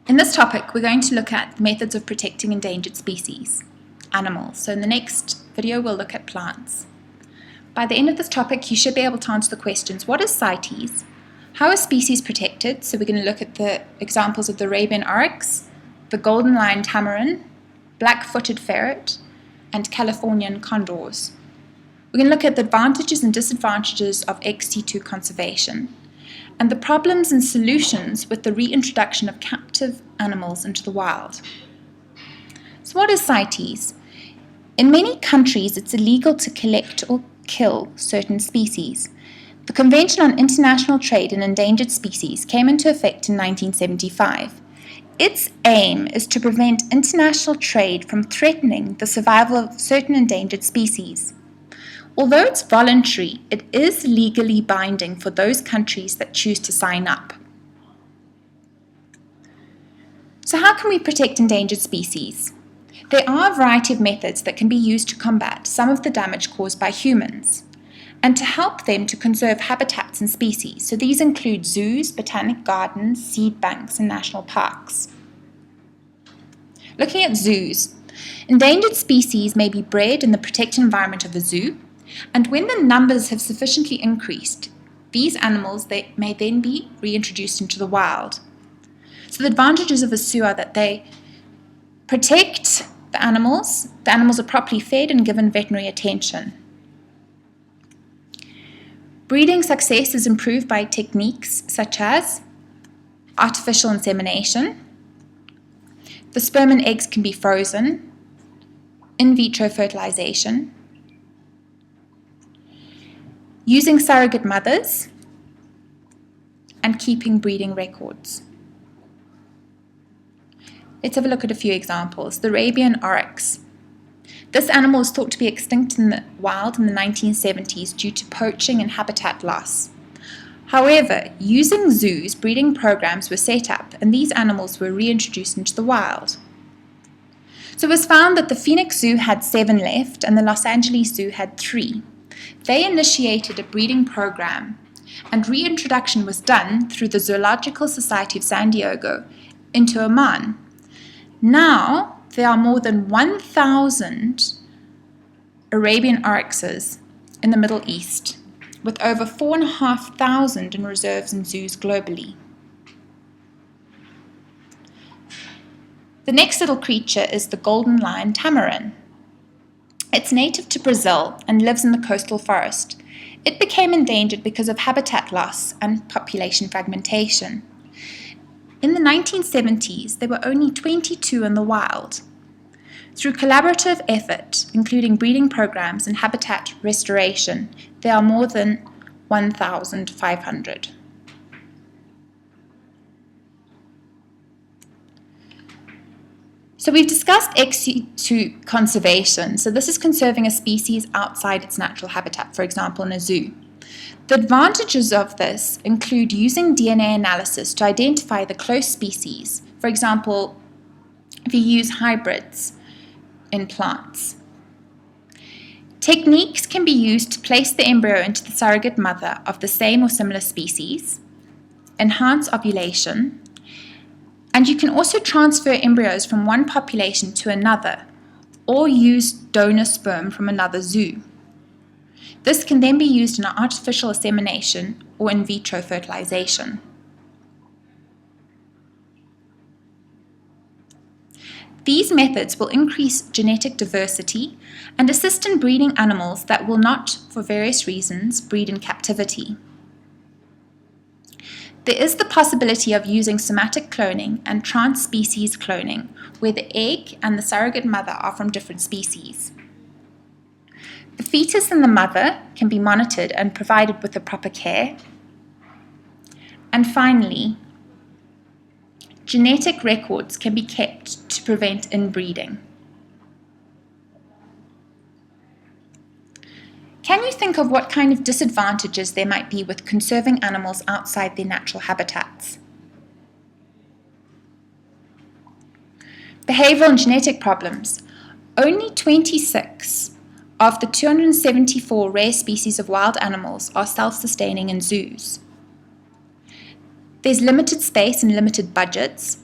In this topic, we're going to look at methods of protecting endangered species, animals. So in the next video, we'll look at plants. By the end of this topic, you should be able to answer the questions: what is CITES? How are species protected? So we're going to look at the examples of the Arabian oryx, the golden lion tamarin, black-footed ferret, and Californian condors. We're going to look at the advantages and disadvantages of ex-situ conservation, and the problems and solutions with the reintroduction of captive animals into the wild. So what is CITES? In many countries, it's illegal to collect or kill certain species. The Convention on International Trade in Endangered Species came into effect in 1975. Its aim is to prevent international trade from threatening the survival of certain endangered species. Although it's voluntary, it is legally binding for those countries that choose to sign up. So how can we protect endangered species? There are a variety of methods that can be used to combat some of the damage caused by humans, and to help them to conserve habitats and species. So these include zoos, botanic gardens, seed banks, and national parks. Looking at zoos, endangered species may be bred in the protected environment of a zoo, and when the numbers have sufficiently increased, these animals may then be reintroduced into the wild. So the advantages of a zoo are that they protect the animals are properly fed and given veterinary attention. Breeding success is improved by techniques such as artificial insemination. The sperm and eggs can be frozen, in vitro fertilization, using surrogate mothers, and keeping breeding records. Let's have a look at a few examples. The Arabian oryx. This animal is thought to be extinct in the wild in the 1970s due to poaching and habitat loss. However, using zoos, breeding programs were set up and these animals were reintroduced into the wild. So it was found that the Phoenix Zoo had 7 left and the Los Angeles Zoo had 3. They initiated a breeding program, and reintroduction was done through the Zoological Society of San Diego into Oman. Now, there are more than 1,000 Arabian oryxes in the Middle East, with over 4,500 in reserves and zoos globally. The next little creature is the golden lion tamarin. It's native to Brazil and lives in the coastal forest. It became endangered because of habitat loss and population fragmentation. In the 1970s, there were only 22 in the wild. Through collaborative effort, including breeding programs and habitat restoration, there are more than 1,500. So we've discussed ex-situ conservation. So this is conserving a species outside its natural habitat, for example, in a zoo. The advantages of this include using DNA analysis to identify the close species. For example, if you use hybrids in plants. Techniques can be used to place the embryo into the surrogate mother of the same or similar species, enhance ovulation, and you can also transfer embryos from one population to another, or use donor sperm from another zoo. This can then be used in artificial insemination or in vitro fertilization. These methods will increase genetic diversity and assist in breeding animals that will not, for various reasons, breed in captivity. There is the possibility of using somatic cloning and trans-species cloning, where the egg and the surrogate mother are from different species. The fetus and the mother can be monitored and provided with the proper care. And finally, genetic records can be kept to prevent inbreeding. Can you think of what kind of disadvantages there might be with conserving animals outside their natural habitats? Behavioral and genetic problems. Only 26 of the 274 rare species of wild animals are self-sustaining in zoos. There's limited space and limited budgets.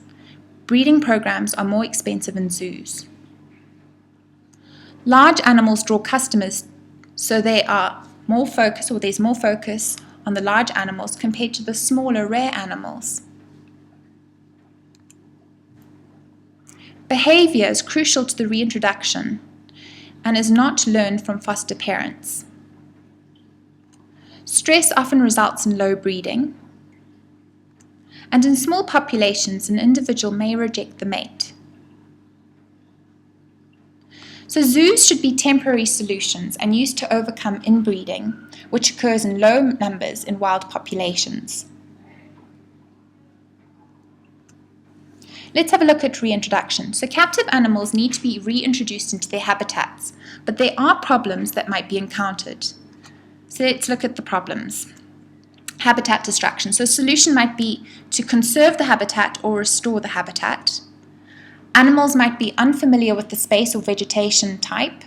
breeding programs are more expensive in zoos. Large animals draw customers, so there's more focus on the large animals compared to the smaller, rare animals. Behavior is crucial to the reintroduction and is not learned from foster parents. Stress often results in low breeding, and in small populations, an individual may reject the mate. So zoos should be temporary solutions and used to overcome inbreeding, which occurs in low numbers in wild populations. Let's have a look at reintroduction. So captive animals need to be reintroduced into their habitats, but there are problems that might be encountered. So let's look at the problems. Habitat destruction. So a solution might be to conserve the habitat or restore the habitat. Animals might be unfamiliar with the space or vegetation type.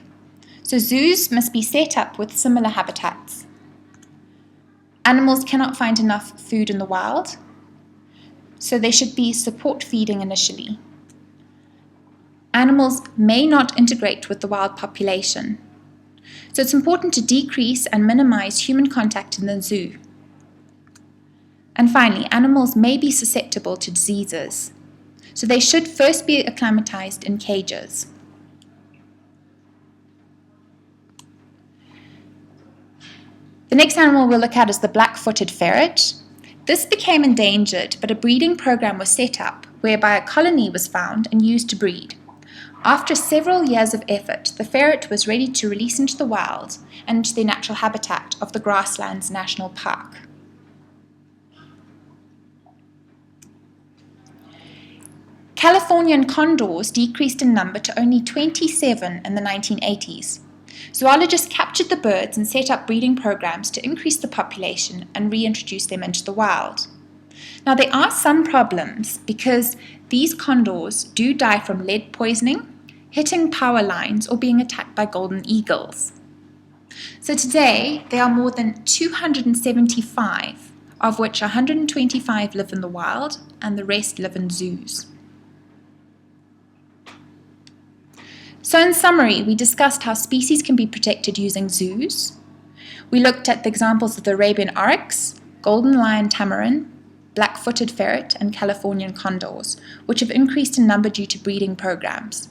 So zoos must be set up with similar habitats. Animals cannot find enough food in the wild, so there should be support feeding initially. Animals may not integrate with the wild population, so it's important to decrease and minimize human contact in the zoo. And finally, animals may be susceptible to diseases, so they should first be acclimatized in cages. The next animal we'll look at is the black-footed ferret. This became endangered, but a breeding program was set up whereby a colony was found and used to breed. After several years of effort, the ferret was ready to release into the wild and into their natural habitat of the Grasslands National Park. Californian condors decreased in number to only 27 in the 1980s. Zoologists captured the birds and set up breeding programs to increase the population and reintroduce them into the wild. Now there are some problems because these condors do die from lead poisoning, hitting power lines, or being attacked by golden eagles. So today there are more than 275, of which 125 live in the wild and the rest live in zoos. So in summary, we discussed how species can be protected using zoos. We looked at the examples of the Arabian oryx, golden lion tamarin, black-footed ferret, and Californian condors, which have increased in number due to breeding programs.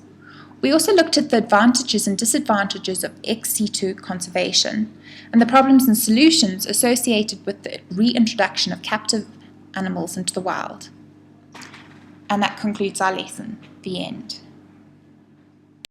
We also looked at the advantages and disadvantages of EX-SITU conservation and the problems and solutions associated with the reintroduction of captive animals into the wild. And that concludes our lesson. The end.